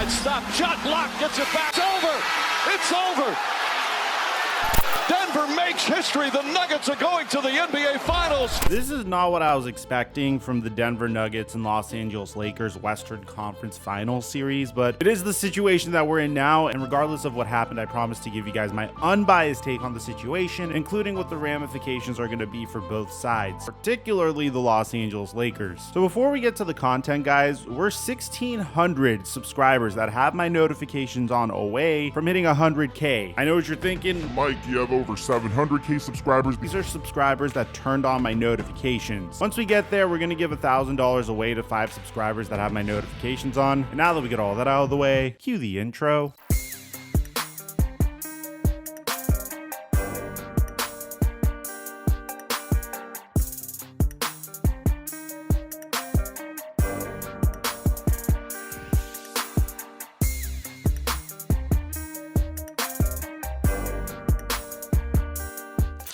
Stop, shot blocked, gets it back. It's over. It's over. Denver makes history. The Nuggets are going to the NBA Finals. This is not what I was expecting from the Denver Nuggets and Los Angeles Lakers Western Conference Finals series, but it is the situation that we're in now, and regardless of what happened, I promise to give you guys my unbiased take on the situation, including what the ramifications are going to be for both sides, particularly the Los Angeles Lakers. So before we get to the content, guys, we're 1,600 subscribers that have my notifications on away from hitting 100K. I know what you're thinking, Mike, you have over 700K subscribers. These are subscribers that turned on my notifications. Once we get there, we're going to give $1,000 away to 5 subscribers that have my notifications on. And now that we get all that out of the way, cue the intro.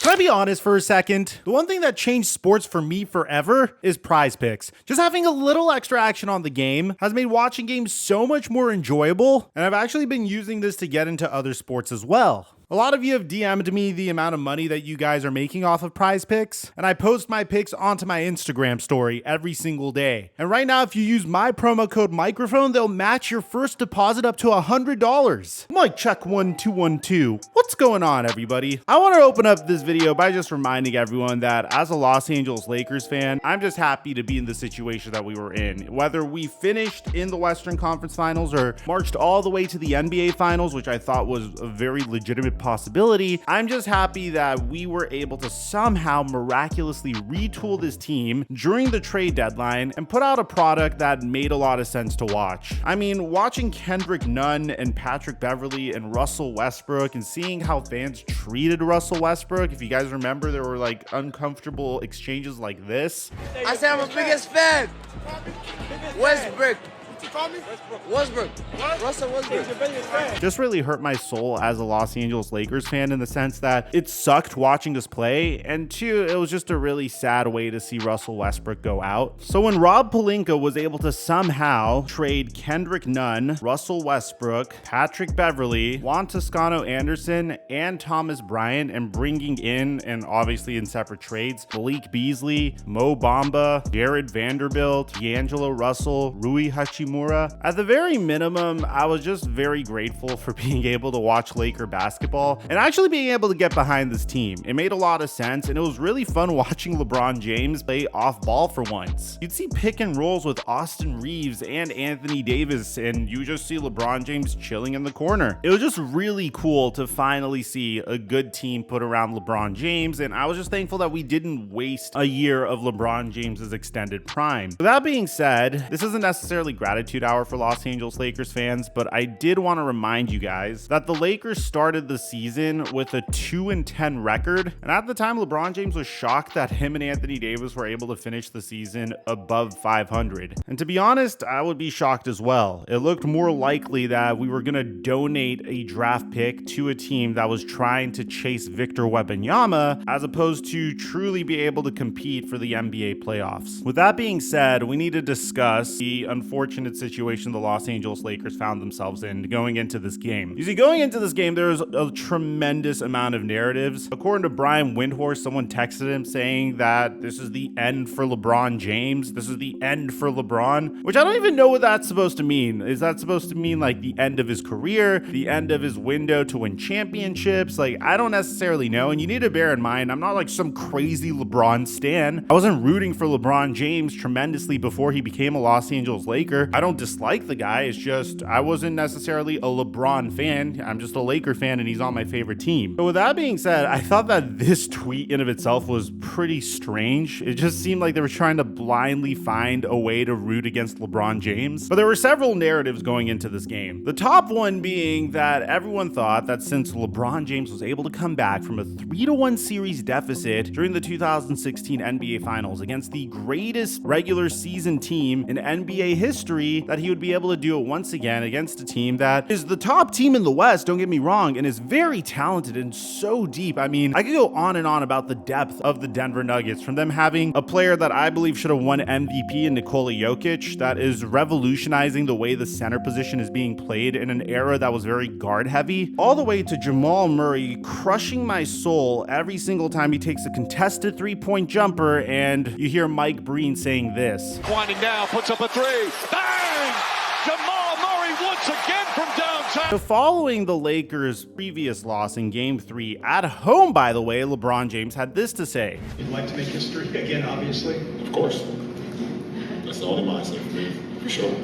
Can I be honest for a second? The one thing that changed sports for me forever is Prize Picks. Just having a little extra action on the game has made watching games so much more enjoyable, and I've actually been using this to get into other sports as well. A lot of you have DM'd me the amount of money that you guys are making off of Prize Picks, and I post my picks onto my Instagram story every single day. And right now, if you use my promo code microphone, they'll match your first deposit up to $100. Mike check 1212. What's going on, everybody? I want to open up this video by just reminding everyone that as a Los Angeles Lakers fan, I'm just happy to be in the situation that we were in. Whether we finished in the Western Conference Finals or marched all the way to the NBA Finals, which I thought was a very legitimate possibility, I'm just happy that we were able to somehow miraculously retool this team during the trade deadline and put out a product that made a lot of sense to watch. I mean, watching Kendrick Nunn and Patrick Beverley and Russell Westbrook and seeing how fans treated Russell Westbrook, if you guys remember, there were like uncomfortable exchanges like this. I said I'm a biggest fan. Westbrook. Westbrook. Russell Westbrook. Just really hurt my soul as a Los Angeles Lakers fan in the sense that it sucked watching us play, and two, it was just a really sad way to see Russell Westbrook go out. So when Rob Pelinka was able to somehow trade Kendrick Nunn, Russell Westbrook, Patrick Beverley, Juan Toscano Anderson, and Thomas Bryant, and bringing in, and obviously in separate trades, Malik Beasley, Mo Bamba, Jared Vanderbilt, DAngelo Russell, Rui Hachimura, at the very minimum, I was just very grateful for being able to watch Laker basketball and actually being able to get behind this team. It made a lot of sense, and it was really fun watching LeBron James play off ball for once. You'd see pick and rolls with Austin Reeves and Anthony Davis, and you just see LeBron James chilling in the corner. It was just really cool to finally see a good team put around LeBron James, and I was just thankful that we didn't waste a year of LeBron James's extended prime. With that being said, this isn't necessarily gratitude hour for Los Angeles Lakers fans, but I did want to remind you guys that the Lakers started the season with a 2-10 record, and at the time LeBron James was shocked that him and Anthony Davis were able to finish the season above 500. And to be honest, I would be shocked as well. It looked more likely that we were going to donate a draft pick to a team that was trying to chase Victor Wembanyama as opposed to truly be able to compete for the NBA playoffs. With that being said, we need to discuss the unfortunate situation the Los Angeles Lakers found themselves in going into this game. You see, going into this game, there's a tremendous amount of narratives. According to Brian Windhorst, someone texted him saying that this is the end for LeBron James. This is the end for LeBron, which I don't even know what that's supposed to mean. Is that supposed to mean like the end of his career, the end of his window to win championships? Like, I don't necessarily know. And you need to bear in mind, I'm not like some crazy LeBron stan. I wasn't rooting for LeBron James tremendously before he became a Los Angeles Laker. I don't dislike the guy. It's just I wasn't necessarily a LeBron fan. I'm just a Laker fan, and he's on my favorite team. But with that being said, I thought that this tweet in of itself was pretty strange. It just seemed like they were trying to blindly find a way to root against LeBron James. But there were several narratives going into this game. The top one being that everyone thought that since LeBron James was able to come back from a 3-1 series deficit during the 2016 NBA Finals against the greatest regular season team in NBA history, agree that he would be able to do it once again against a team that is the top team in the West, don't get me wrong, and is very talented and so deep. I mean, I could go on and on about the depth of the Denver Nuggets, from them having a player that I believe should have won MVP in Nikola Jokic that is revolutionizing the way the center position is being played in an era that was very guard heavy, all the way to Jamal Murray crushing my soul every single time he takes a contested three-point jumper, and you hear Mike Breen saying this. Winding down, puts up a three. Bang! Jamal Murray once again from downtown. So following the Lakers' previous loss in Game 3 at home, by the way, LeBron James had this to say. You'd like to make history again, obviously. Of course. That's the only mindset for me, for sure.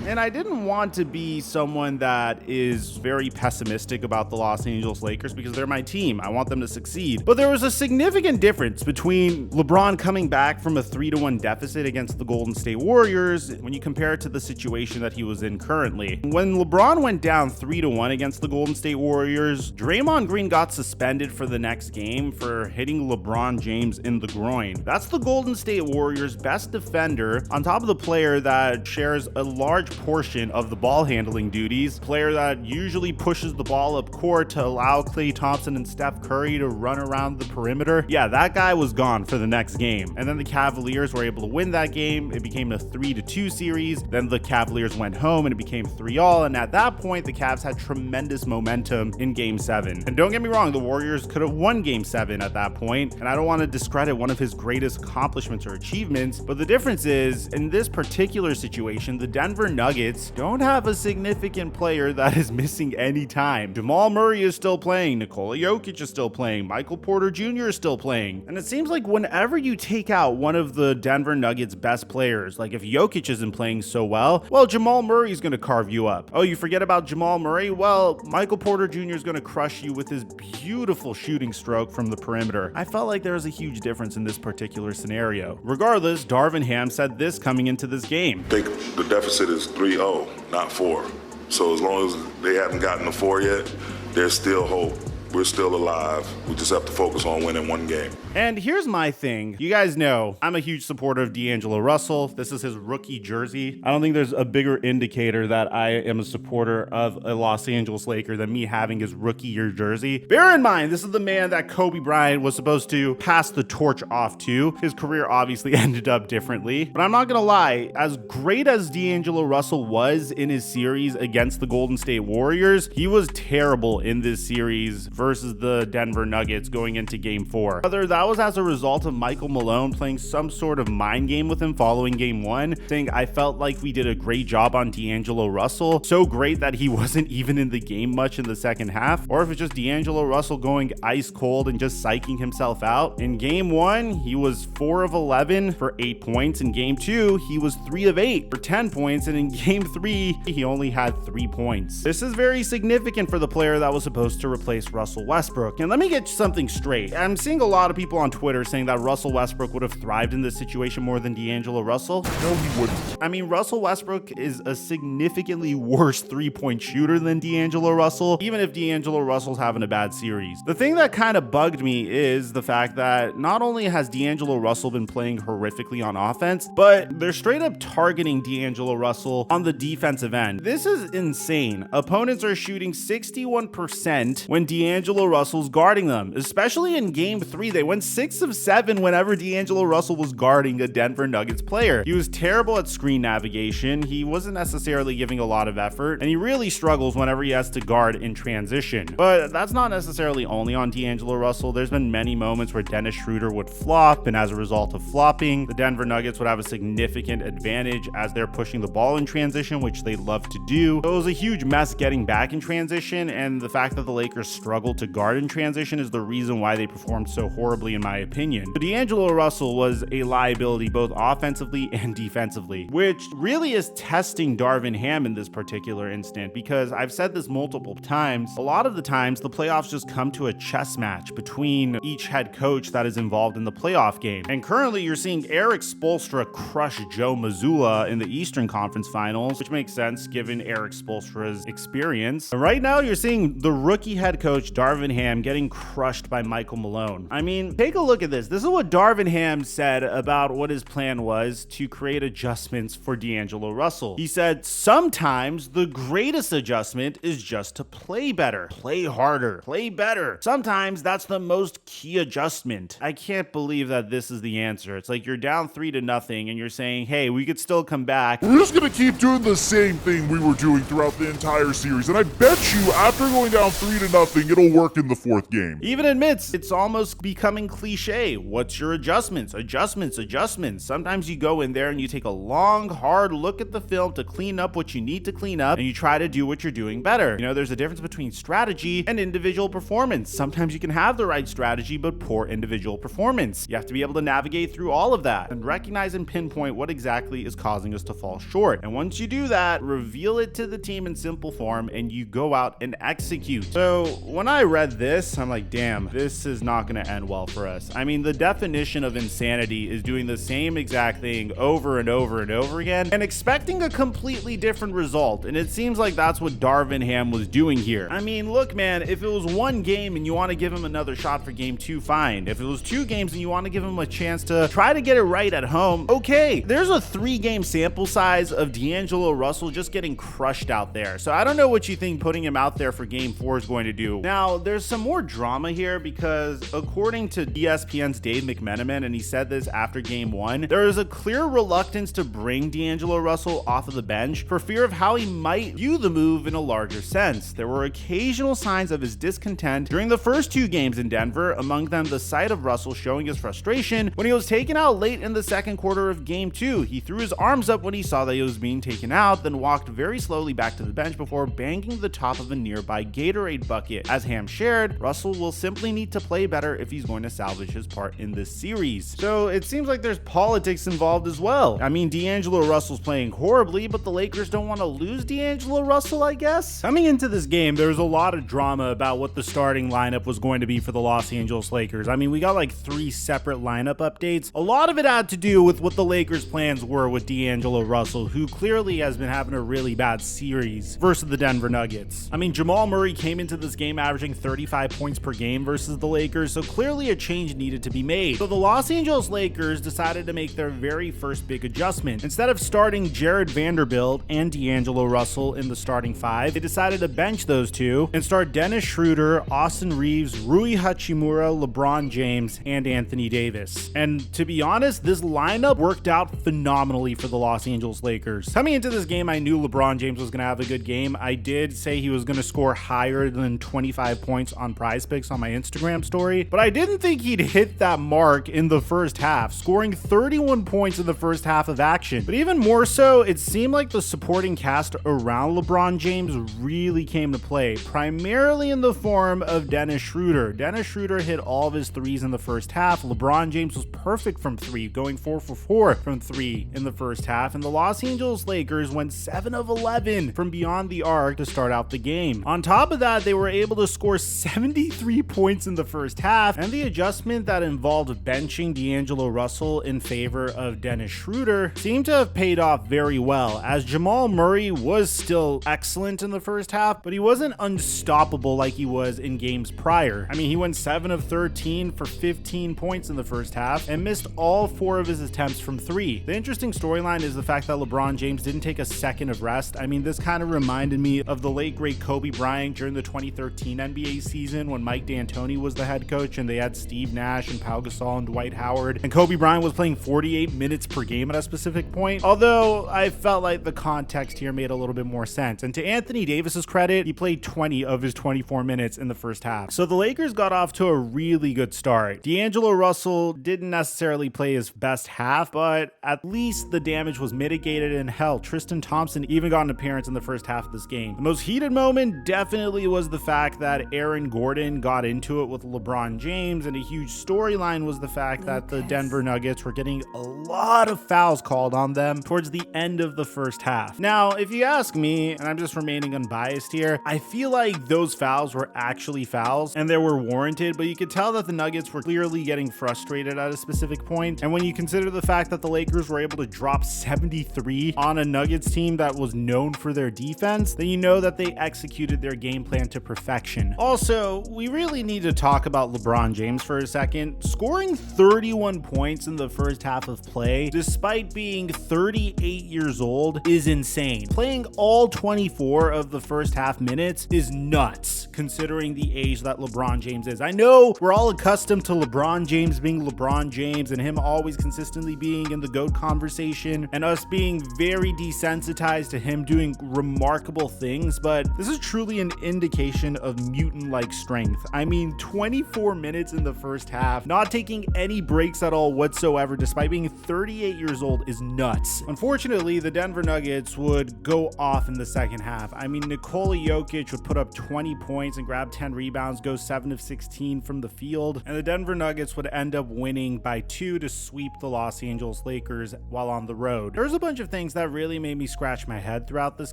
And I didn't want to be someone that is very pessimistic about the Los Angeles Lakers because they're my team. I want them to succeed. But there was a significant difference between LeBron coming back from a 3-1 deficit against the Golden State Warriors when you compare it to the situation that he was in currently. When LeBron went down 3-1 against the Golden State Warriors, Draymond Green got suspended for the next game for hitting LeBron James in the groin. That's the Golden State Warriors' best defender, on top of the player that shares a large portion of the ball handling duties, player that usually pushes the ball up court to allow Klay Thompson and Steph Curry to run around the perimeter. Yeah, that guy was gone for the next game. And then the Cavaliers were able to win that game. It became a 3-2 series. Then the Cavaliers went home and it became 3-all. And at that point, the Cavs had tremendous momentum in Game 7. And don't get me wrong, the Warriors could have won Game 7 at that point. And I don't want to discredit one of his greatest accomplishments or achievements, but the difference is, in this particular situation, the Denver Nuggets don't have a significant player that is missing any time. Jamal Murray is still playing, Nikola Jokic is still playing, Michael Porter Jr. is still playing. And it seems like whenever you take out one of the Denver Nuggets' best players, like if Jokic isn't playing so well, Jamal Murray is going to carve you up. Oh, you forget about Jamal Murray? Well, Michael Porter Jr. is going to crush you with his beautiful shooting stroke from the perimeter. I felt like there was a huge difference in this particular scenario. Regardless, Darvin Ham said this coming into this game. I think the deficit is 3-0, not 4. So as long as they haven't gotten to 4 yet, there's still hope. We're still alive. We just have to focus on winning one game. And here's my thing. You guys know I'm a huge supporter of DAngelo Russell. This is his rookie jersey. I don't think there's a bigger indicator that I am a supporter of a Los Angeles Laker than me having his rookie year jersey. Bear in mind, this is the man that Kobe Bryant was supposed to pass the torch off to. His career obviously ended up differently. But I'm not gonna lie, as great as DAngelo Russell was in his series against the Golden State Warriors, he was terrible in this series versus the Denver Nuggets going into Game 4. Whether that was as a result of Michael Malone playing some sort of mind game with him following Game 1, saying I felt like we did a great job on DAngelo Russell, so great that he wasn't even in the game much in the second half, or if it's just DAngelo Russell going ice cold and just psyching himself out. In Game 1, he was 4 of 11 for 8 points. In Game 2, he was 3 of 8 for 10 points. And in Game 3, he only had 3 points. This is very significant for the player that was supposed to replace Russell Westbrook. And let me get something straight. I'm seeing a lot of people on Twitter saying that Russell Westbrook would have thrived in this situation more than DAngelo Russell. No, he wouldn't. I mean, Russell Westbrook is a significantly worse three-point shooter than DAngelo Russell, even if DAngelo Russell's having a bad series. The thing that kind of bugged me is the fact that not only has DAngelo Russell been playing horrifically on offense, but they're straight up targeting DAngelo Russell on the defensive end. This is insane. Opponents are shooting 61% when DAngelo Russell's guarding them, especially in Game 3. They went 6 of 7 whenever DAngelo Russell was guarding a Denver Nuggets player. He was terrible at screen navigation. He wasn't necessarily giving a lot of effort, and he really struggles whenever he has to guard in transition. But that's not necessarily only on DAngelo Russell. There's been many moments where Dennis Schroeder would flop, and as a result of flopping, the Denver Nuggets would have a significant advantage as they're pushing the ball in transition, which they love to do. So it was a huge mess getting back in transition, and the fact that the Lakers struggled to guard in transition is the reason why they performed so horribly, in my opinion. But DAngelo Russell was a liability both offensively and defensively, which really is testing Darvin Ham in this particular instant, because I've said this multiple times, a lot of the times the playoffs just come to a chess match between each head coach that is involved in the playoff game. And currently you're seeing Eric Spoelstra crush Joe Mazzulla in the Eastern Conference Finals, which makes sense given Eric Spoelstra's experience. And right now you're seeing the rookie head coach Darvin Ham getting crushed by Michael Malone. I mean, take a look at this. This is what Darvin Ham said about what his plan was to create adjustments for DAngelo Russell. He said, sometimes the greatest adjustment is just to play better, play harder, play better. Sometimes that's the most key adjustment. I can't believe that this is the answer. It's like you're down 3-0 and you're saying, hey, we could still come back. We're just gonna keep doing the same thing we were doing throughout the entire series, and I bet you after going down 3-0, it'll work in the fourth game. Even admits it's almost becoming cliche. What's your adjustments? Adjustments, adjustments. Sometimes you go in there and you take a long, hard look at the film to clean up what you need to clean up, and you try to do what you're doing better. You know, there's a difference between strategy and individual performance. Sometimes you can have the right strategy, but poor individual performance. You have to be able to navigate through all of that and recognize and pinpoint what exactly is causing us to fall short. And once you do that, reveal it to the team in simple form and you go out and execute. So when I read this, I'm like, damn, this is not going to end well for us. I mean, the definition of insanity is doing the same exact thing over and over and over again and expecting a completely different result. And it seems like that's what Darvin Ham was doing here. I mean, look, man, if it was one game and you want to give him another shot for game 2, fine. If it was 2 games and you want to give him a chance to try to get it right at home, okay. There's a 3-game sample size of DAngelo Russell just getting crushed out there. So I don't know what you think putting him out there for game 4 is going to do. Now, there's some more drama here because according to ESPN's Dave McMenamin, and he said this after game 1, there is a clear reluctance to bring DAngelo Russell off of the bench for fear of how he might view the move in a larger sense. There were occasional signs of his discontent during the first 2 games in Denver, among them the sight of Russell showing his frustration when he was taken out late in the second quarter of game 2. He threw his arms up when he saw that he was being taken out, then walked very slowly back to the bench before banging the top of a nearby Gatorade bucket. As Ham shared, Russell will simply need to play better if he's going to salvage his part in this series. So it seems like there's politics involved as well. I mean, DAngelo Russell's playing horribly, but the Lakers don't want to lose DAngelo Russell, I guess. Coming into this game, there was a lot of drama about what the starting lineup was going to be for the Los Angeles Lakers. I mean, we got like 3 separate lineup updates. A lot of it had to do with what the Lakers' plans were with DAngelo Russell, who clearly has been having a really bad series versus the Denver Nuggets. I mean, Jamal Murray came into this game averaging 35 points per game versus the Lakers, so clearly a change needed to be made. So the Los Angeles Lakers decided to make their very first big adjustment. Instead of starting Jared Vanderbilt and DAngelo Russell in the starting 5, they decided to bench those 2 and start Dennis Schroeder, Austin Reeves, Rui Hachimura, LeBron James, and Anthony Davis. And to be honest, this lineup worked out phenomenally for the Los Angeles Lakers. Coming into this game, I knew LeBron James was going to have a good game. I did say he was going to score higher than 25 points on Prize Picks on my Instagram story, but I didn't think he'd hit that mark in the first half, scoring 31 points in the first half of action. But even more so, it seemed like the supporting cast around LeBron James really came to play, primarily in the form of Dennis Schroeder. Dennis Schroeder hit all of his threes in the first half. LeBron James was perfect from 3, going 4 for 4 from 3 in the first half, and the Los Angeles Lakers went 7 of 11 from beyond the arc to start out the game. On top of that, they were able to score 73 points in the first half, and the adjustment that involved benching DAngelo Russell in favor of Dennis Schroeder seemed to have paid off very well, as Jamal Murray was still excellent in the first half, but he wasn't unstoppable like he was in games prior. I mean, he went 7 of 13 for 15 points in the first half and missed all 4 of his attempts from 3. The interesting storyline is the fact that LeBron James didn't take a second of rest. I mean, this kind of reminded me of the late great Kobe Bryant during the 2013 NBA season when Mike D'Antoni was the head coach and they had Steve Nash and Pau Gasol and Dwight Howard, and Kobe Bryant was playing 48 minutes per game at a specific point. Although I felt like the context here made a little bit more sense. And to Anthony Davis's credit, he played 20 of his 24 minutes in the first half. So the Lakers got off to a really good start. DAngelo Russell didn't necessarily play his best half, but at least the damage was mitigated, and hell, Tristan Thompson even got an appearance in the first half of this game. The most heated moment definitely was the fact that Aaron Gordon got into it with LeBron James, and a huge storyline was the fact that the Denver Nuggets were getting a lot of fouls called on them towards the end of the first half. Now, if you ask me, and I'm just remaining unbiased here, I feel like those fouls were actually fouls and they were warranted, but you could tell that the Nuggets were clearly getting frustrated at a specific point. And when you consider the fact that the Lakers were able to drop 73 on a Nuggets team that was known for their defense, then you know that they executed their game plan to perfection. win. Also, we really need to talk about LeBron James for a second. Scoring 31 points in the first half of play, despite being 38 years old, is insane. Playing all 24 of the first half minutes is nuts, considering the age that LeBron James is. I know we're all accustomed to LeBron James being LeBron James and him always consistently being in the GOAT conversation and us being very desensitized to him doing remarkable things, but this is truly an indication of mutant-like strength. I mean, 24 minutes in the first half, not taking any breaks at all whatsoever, despite being 38 years old, is nuts. Unfortunately, the Denver Nuggets would go off in the second half. I mean, Nikola Jokic would put up 20 points and grab 10 rebounds, go 7 of 16 from the field, and the Denver Nuggets would end up winning by 2 to sweep the Los Angeles Lakers while on the road. There's a bunch of things that really made me scratch my head throughout this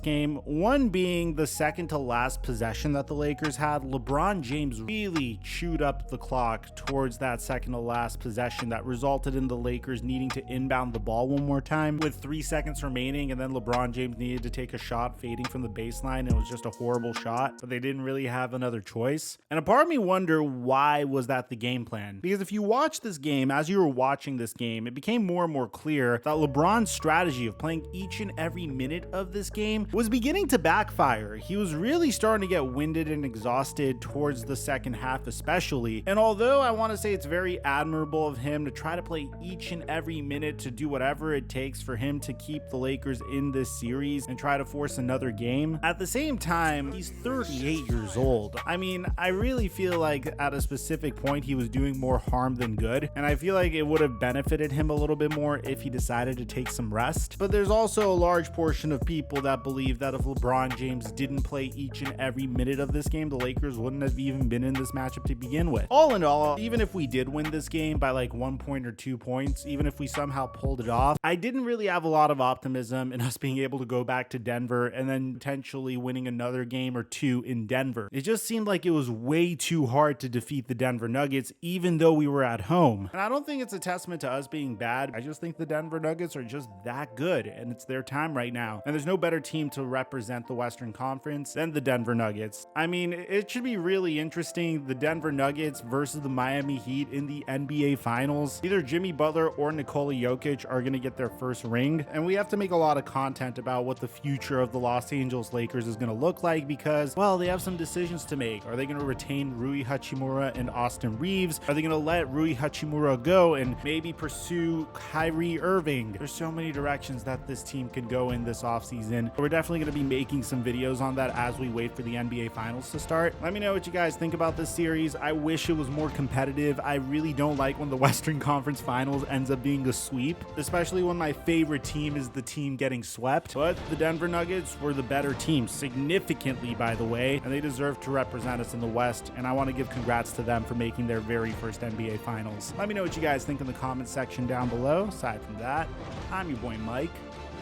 game. One being the second to last possession that the Lakers had. LeBron James really chewed up the clock towards that second to last possession that resulted in the Lakers needing to inbound the ball one more time with 3 seconds remaining, and then LeBron James needed to take a shot fading from the baseline, and it was just a horrible shot, but they didn't really have another choice. And a part of me wonder, why was that the game plan? Because if you watch this game, as you were watching this game, it became more and more clear that LeBron's strategy of playing each and every minute of this game was beginning to backfire. He was really starting to get winded and exhausted towards the second half especially, and although I want to say it's very admirable of him to try to play each and every minute to do whatever it takes for him to keep the Lakers in this series and try to force another game, at the same time, he's 38 years old. I mean, I really feel like at a specific point he was doing more harm than good, and I feel like it would have benefited him a little bit more if he decided to take some rest. But there's also a large portion of people that believe that if LeBron James didn't play each and every minute of this game, the Lakers wouldn't have even been in this matchup to begin with. All in all, even if we did win this game by like 1 point or 2 points, even if we somehow pulled it off, I didn't really have a lot of optimism in us being able to go back to Denver and then potentially winning another game or two in Denver. It just seemed like it was way too hard to defeat the Denver Nuggets, even though we were at home. And I don't think it's a testament to us being bad. I just think the Denver Nuggets are just that good, and it's their time right now. And there's no better team to represent the Western Conference than the Denver Nuggets. I mean, it should be really interesting, the Denver Nuggets versus the Miami Heat in the NBA Finals. Either Jimmy Butler or Nikola Jokic are going to get their first ring, and we have to make a lot of content about what the future of the Los Angeles Lakers is going to look like because, well, they have some decisions to make. Are they going to retain Rui Hachimura and Austin Reeves? Are they going to let Rui Hachimura go and maybe pursue Kyrie Irving? There's so many directions that this team can go in this offseason. We're definitely going to be making some videos on that as we wait for the NBA Finals to start. Let me know what you guys think about this series. I wish it was more competitive. I really don't like when the Western Conference Finals ends up being a sweep, especially when my favorite team is the team getting swept. But the Denver Nuggets were the better team, significantly by the way, and they deserve to represent us in the West, and I want to give congrats to them for making their very first NBA Finals. Let me know what you guys think in the comment section down below. Aside from that, I'm your boy Mike,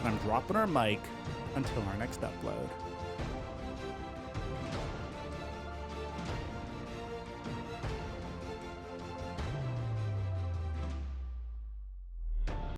and I'm dropping our mic until our next upload.